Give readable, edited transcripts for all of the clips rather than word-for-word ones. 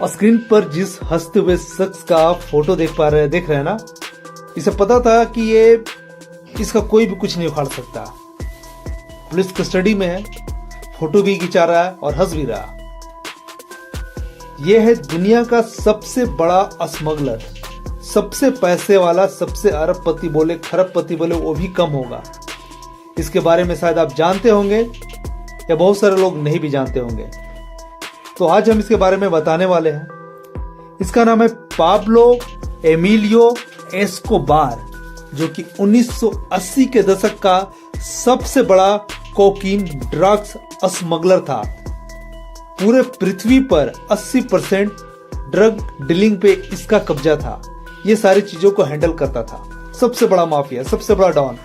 और स्क्रीन पर जिस हंसते हुए शख्स का आप फोटो देख रहे हैं ना, इसे पता था कि ये इसका कोई भी कुछ नहीं उखाड़ सकता। पुलिस कस्टडी में है, फोटो भी खिंचा रहा है और हंस भी रहा। यह है दुनिया का सबसे बड़ा स्मगलर, सबसे पैसे वाला, सबसे अरबपति बोले खरबपति बोले वो भी कम होगा। इसके बारे में शायद आप जानते होंगे या बहुत सारे लोग नहीं भी जानते होंगे, तो आज हम इसके बारे में बताने वाले हैं। इसका नाम है पाब्लो एमिलियो एस्कोबार, जो कि 1980 के दशक का सबसे बड़ा कोकीन ड्रग्स स्मगलर था। पूरे पृथ्वी पर 80% ड्रग डीलिंग पे इसका कब्जा था। ये सारी चीजों को हैंडल करता था। सबसे बड़ा माफिया, सबसे बड़ा डॉन।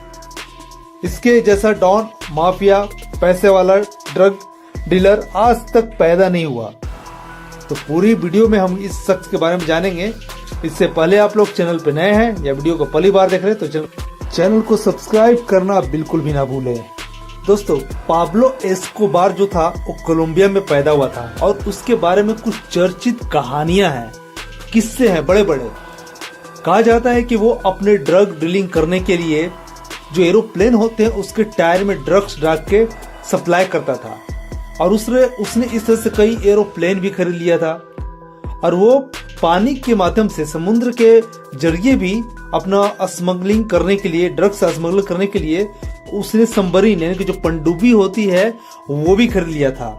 इसके जैसा डॉन, माफिया, पैसे वाला ड्रग डीलर आज तक पैदा नहीं हुआ। तो पूरी वीडियो में हम इस शख्स के बारे में जानेंगे। इससे पहले आप लोग चैनल पे नए हैं या वीडियो को पहली बार देख रहे हैं तो चैनल को सब्सक्राइब करना बिल्कुल भी ना भूलें। दोस्तों, पाब्लो एस्कोबार जो था वो कोलंबिया में पैदा हुआ था और उसके बारे में कुछ चर्चित कहानियां हैं, किस्से हैं बड़े बड़े। कहा जाता है कि वो अपने ड्रग डीलिंग करने के लिए जो एरोप्लेन होते हैं उसके टायर में ड्रग्स डाल के सप्लाई करता था और उसने इस तरह से कई एरोप्लेन भी खरीद लिया था। और वो पानी के माध्यम से, समुद्र के जरिए भी अपना स्मगलिंग करने के लिए, ड्रग्स स्मगलिंग करने के लिए उसने सबमरीन यानी कि जो पनडुब्बी होती है वो भी खरीद लिया था।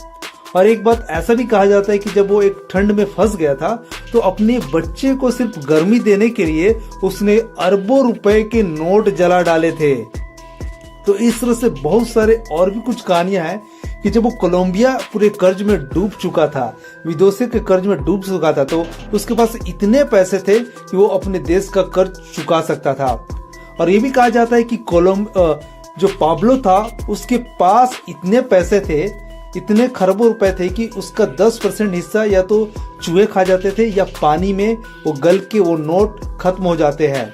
और एक बात ऐसा भी कहा जाता है कि जब वो एक ठंड में फंस गया था तो अपने बच्चे को सिर्फ गर्मी देने के लिए उसने अरबों रुपए के नोट जला डाले थे। तो इस तरह से बहुत सारे और भी कुछ कहानियां हैं कि जब वो कोलंबिया पूरे कर्ज में डूब चुका था, विदेशों के कर्ज में डूब चुका था, तो उसके पास इतने पैसे थे कि वो अपने देश का कर्ज चुका सकता था। और ये भी कहा जाता है कि जो पाब्लो था उसके पास इतने पैसे थे, इतने खरबों रुपए थे कि उसका 10% हिस्सा या तो चूहे खा जाते थे या पानी में वो गल के वो नोट खत्म हो जाते हैं।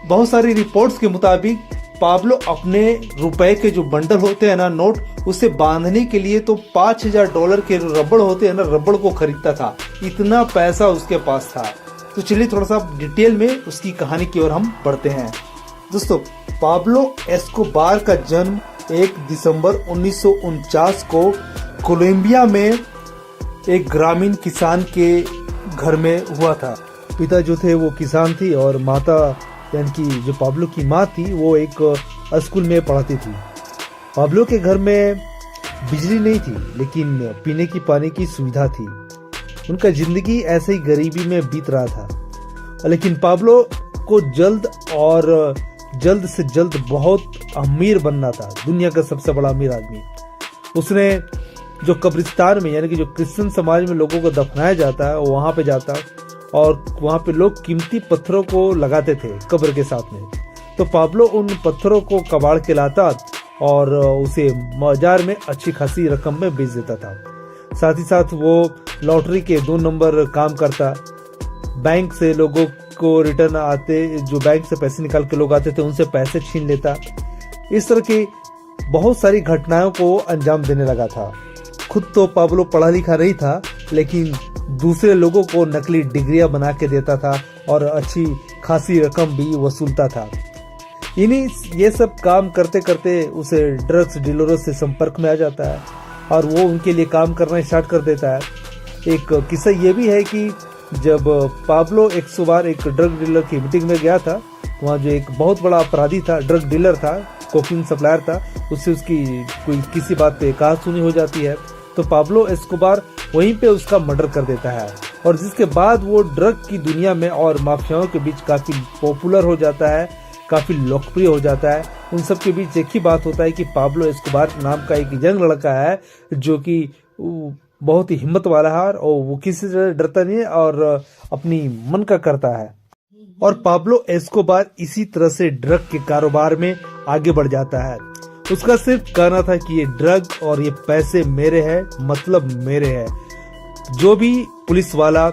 बहुत सारी रिपोर्ट्स के मुताबिक पाब्लो अपने रुपए के जो बंडल होते हैं ना, नोट, उसे बांधने के लिए तो $5000 के रबड़ होते हैं ना, रबड़ को खरीदता था। इतना पैसा उसके पास था। तो चलिए थोड़ा सा डिटेल में उसकी कहानी की ओर हम बढ़ते हैं। दोस्तों, पाब्लो एस्कोबार का जन्म 1 दिसंबर 1949 को कोलंबिया में एक ग्रामीण किसान के घर में हुआ था। पिता जो थे वो किसान थी और माता यानी कि जो पाब्लो की माँ थी वो एक स्कूल में पढ़ाती थी। पाब्लो के घर में बिजली नहीं थी लेकिन पीने की पानी की सुविधा थी। उनका जिंदगी ऐसे ही गरीबी में बीत रहा था। लेकिन पाब्लो को जल्द से जल्द बहुत अमीर बनना था, दुनिया का सबसे बड़ा अमीर आदमी। उसने जो कब्रिस्तान में यानी कि जो क्रिश्चियन समाज में लोगों को दफनाया जाता है वहां पे जाता और वहां पे लोग कीमती पत्थरों को लगाते थे कब्र के साथ में। तो पाब्लो उन पत्थरों को कबाड़ के लाता और उसे बाजार में अच्छी खासी रकम में बेच देता था। साथ ही साथ वो लॉटरी के 2 नंबर काम करता, बैंक से लोगों को रिटर्न आते, जो बैंक से पैसे निकाल के लोग आते थे उनसे पैसे छीन लेता। इस तरह की बहुत सारी घटनाओं को अंजाम देने लगा था। खुद तो पाब्लो पढ़ा लिखा नहीं था लेकिन दूसरे लोगों को नकली डिग्रियां बना के देता था और अच्छी खासी रकम भी वसूलता था। ये सब काम करते करते उसे ड्रग्स डीलरों से संपर्क में आ जाता है और वो उनके लिए काम करना स्टार्ट कर देता है। एक किस्सा ये भी है कि जब पाब्लो एक बार एक ड्रग डीलर की मीटिंग में गया था, वहाँ जो एक बहुत बड़ा अपराधी था, ड्रग डीलर था, कोकीन सप्लायर था, उससे उसकी कोई किसी बात पे कहा सुनी हो जाती है। तो पाब्लो एस्कोबार वहीं पे उसका मर्डर कर देता है और जिसके बाद वो ड्रग की दुनिया में और माफियाओं के बीच काफी पॉपुलर हो जाता है, काफी लोकप्रिय हो जाता है। उन सब के बीच एक ही बात होता है कि पाब्लो एस्कोबार नाम का एक यंग लड़का है जो कि बहुत ही हिम्मत वाला है और वो किसी से डरता नहीं है और अपनी मन का करता है। और पाब्लो एस्कोबार इसी तरह से ड्रग के कारोबार में आगे बढ़ जाता है। उसका सिर्फ कहना था कि ये ड्रग और ये पैसे मेरे हैं, मतलब मेरे हैं। जो भी पुलिस वाला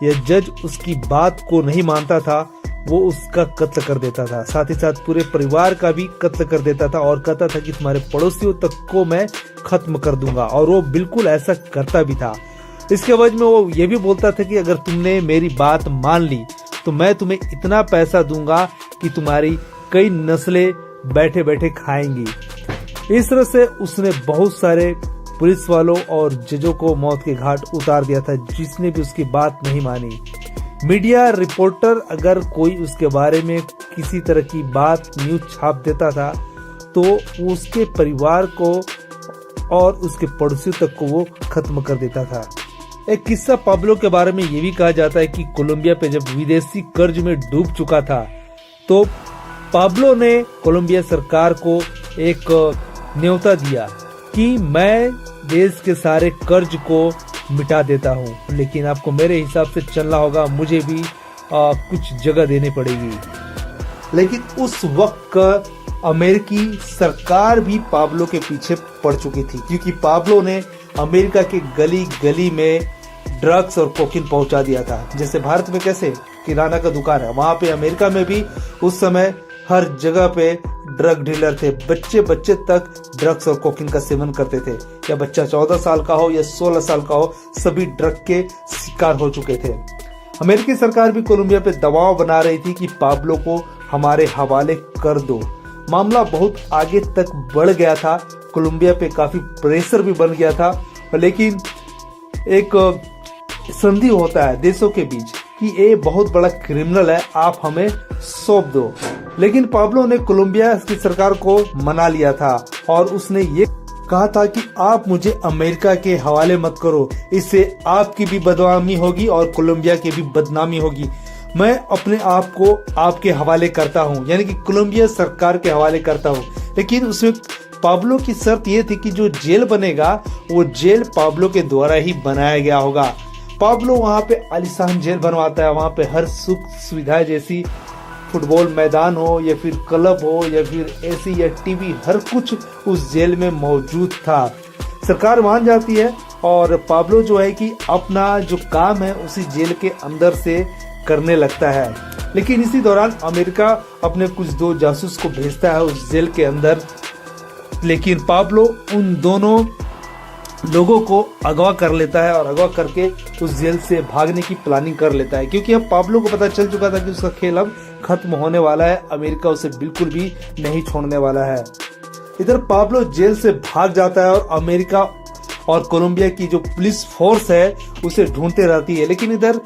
या जज उसकी बात को नहीं मानता था वो उसका कत्ल कर देता था, साथ ही साथ पूरे परिवार का भी कत्ल कर देता था और कहता था कि तुम्हारे पड़ोसियों तक को मैं खत्म कर दूंगा। और वो बिल्कुल ऐसा करता भी था। इसके एवज में वो ये भी बोलता था कि अगर तुमने मेरी बात मान ली तो मैं तुम्हें इतना पैसा दूंगा कि तुम्हारी कई नस्लें बैठे बैठे खाएंगी। इस तरह से उसने बहुत सारे पुलिस वालों और जजों को मौत के घाट उतार दिया था, जिसने भी उसकी बात नहीं मानी। मीडिया रिपोर्टर अगर कोई उसके बारे में किसी तरह की बात न्यूज छाप देता था तो उसके परिवार को और उसके पड़ोसियों तक को वो खत्म कर देता था। एक किस्सा पाब्लो के बारे में ये भी कहा जाता है कि कोलंबिया पे जब विदेशी कर्ज में डूब चुका था तो पाब्लो ने कोलंबिया सरकार को एक न्योता दिया कि मैं देश के सारे कर्ज को मिटा देता हूँ, लेकिन आपको मेरे हिसाब से चलना होगा, मुझे भी कुछ जगह देनी पड़ेगी। लेकिन उस वक्त का अमेरिकी सरकार भी पाब्लो के पीछे पड़ चुकी थी, क्योंकि पाब्लो ने अमेरिका के गली गली में ड्रग्स और कोकीन पहुंचा दिया था। जैसे भारत में कैसे किराना का दुकान है, वहां पे अमेरिका में भी उस समय हर जगह पे ड्रग डीलर थे। बच्चे बच्चे तक ड्रग्स और कोकीन का सेवन करते थे, या बच्चा 14 साल का हो या 16 साल का हो, सभी ड्रग के शिकार हो चुके थे। अमेरिकी सरकार भी कोलंबिया पे दबाव बना रही थी कि पाब्लो को हमारे हवाले कर दो। मामला बहुत आगे तक बढ़ गया था, कोलंबिया पे काफी प्रेशर भी बन गया था, लेकिन एक संधि होता है देशों के बीच कि ये बहुत बड़ा क्रिमिनल है, आप हमें सौंप दो। लेकिन पाब्लो ने कोलंबिया की सरकार को मना लिया था और उसने ये कहा था कि आप मुझे अमेरिका के हवाले मत करो, इससे आपकी भी बदनामी होगी और कोलंबिया की भी बदनामी होगी। मैं अपने आप को आपके हवाले करता हूँ, यानी कि कोलंबिया सरकार के हवाले करता हूँ। लेकिन उसमें पाब्लो की शर्त ये थी कि जो जेल बनेगा वो जेल पाब्लो के द्वारा ही बनाया गया होगा। पाब्लो वहाँ पे आलीशान जेल बनवाता है, वहाँ पे हर सुख सुविधा जैसी फुटबॉल मैदान हो या फिर क्लब हो या फिर एसी या टीवी, हर कुछ उस जेल में मौजूद था। सरकार मान जाती है और पाब्लो जो है कि अपना जो काम है उसी जेल के अंदर से करने लगता है। लेकिन इसी दौरान अमेरिका अपने कुछ दो जासूस को भेजता है उस जेल के अंदर, लेकिन पाब्लो उन दोनों लोगों को अगवा कर लेता है और अगवा करके उस जेल से भागने की प्लानिंग कर लेता है, क्योंकि अब पाब्लो को पता चल चुका था कि उसका खेल अब खत्म होने वाला है, अमेरिका उसे बिल्कुल भी नहीं छोड़ने वाला है। इधर पाब्लो जेल से भाग जाता है और अमेरिका और कोलंबिया की जो पुलिस फोर्स है उसे ढूंढते रहती है। लेकिन इधर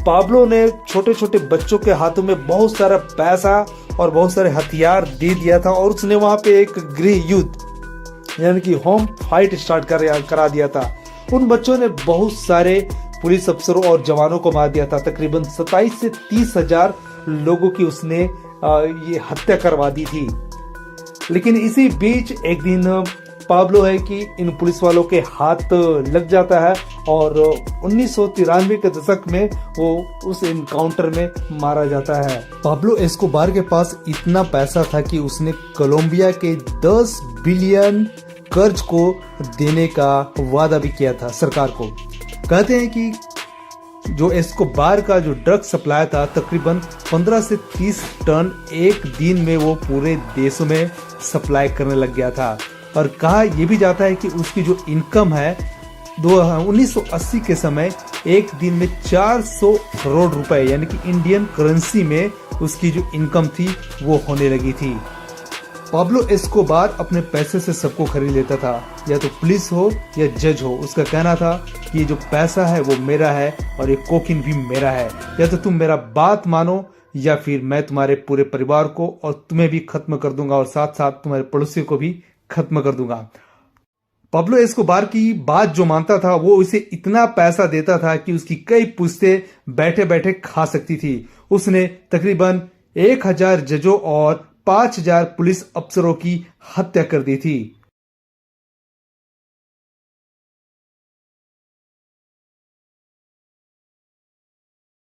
पाब्लो ने छोटे छोटे बच्चों के हाथों में बहुत सारा पैसा और बहुत सारे हथियार दे दिया था और उसने वहां पे एक गृह युद्ध यानी कि होम फाइट स्टार्ट करा दिया था। उन बच्चों ने बहुत सारे पुलिस अफसरों और जवानों को मार दिया था। तकरीबन 27 से 30 हजार लोगों की उसने ये हत्या करवा दी थी। लेकिन इसी बीच एक दिन पाब्लो है कि इन पुलिस वालों के हाथ लग जाता है और 1993 के दशक में वो उस इनकाउंटर में मारा जाता है। पाब्लो एस्कोबार के पास इतना पैसा था कि उसने कोलंबिया के 10 बिलियन कर्ज को देने का वादा भी किया था सरकार को। कहते हैं कि जो एस्कोबार का जो ड्रग सप्लाई था तकरीबन 15 से 30 टन एक दिन में वो पूरे देशों में सप्लाई करने लग गया था। और कहा यह भी जाता है कि उसकी जो इनकम है 1980 के समय एक दिन में 400 करोड़ रुपए यानी कि इंडियन करेंसी में उसकी जो इनकम थी वो होने लगी थी। पाब्लो एस्कोबार अपने पैसे से सबको खरीद लेता था, या तो पुलिस हो या जज हो। उसका कहना था कि ये जो पैसा है वो मेरा है और ये कोकीन भी मेरा है, या तो तुम मेरा बात मानो या फिर मैं तुम्हारे पूरे परिवार को और तुम्हें भी खत्म कर दूंगा और साथ साथ तुम्हारे पड़ोसियों को भी खत्म कर दूंगा। पाब्लो एस्कोबार की बात जो मानता था वो उसे इतना पैसा देता था कि उसकी कई पुश्तें बैठे बैठे खा सकती थी। उसने तकरीबन 1000 जजों और 5000 पुलिस अफसरों की हत्या कर दी थी।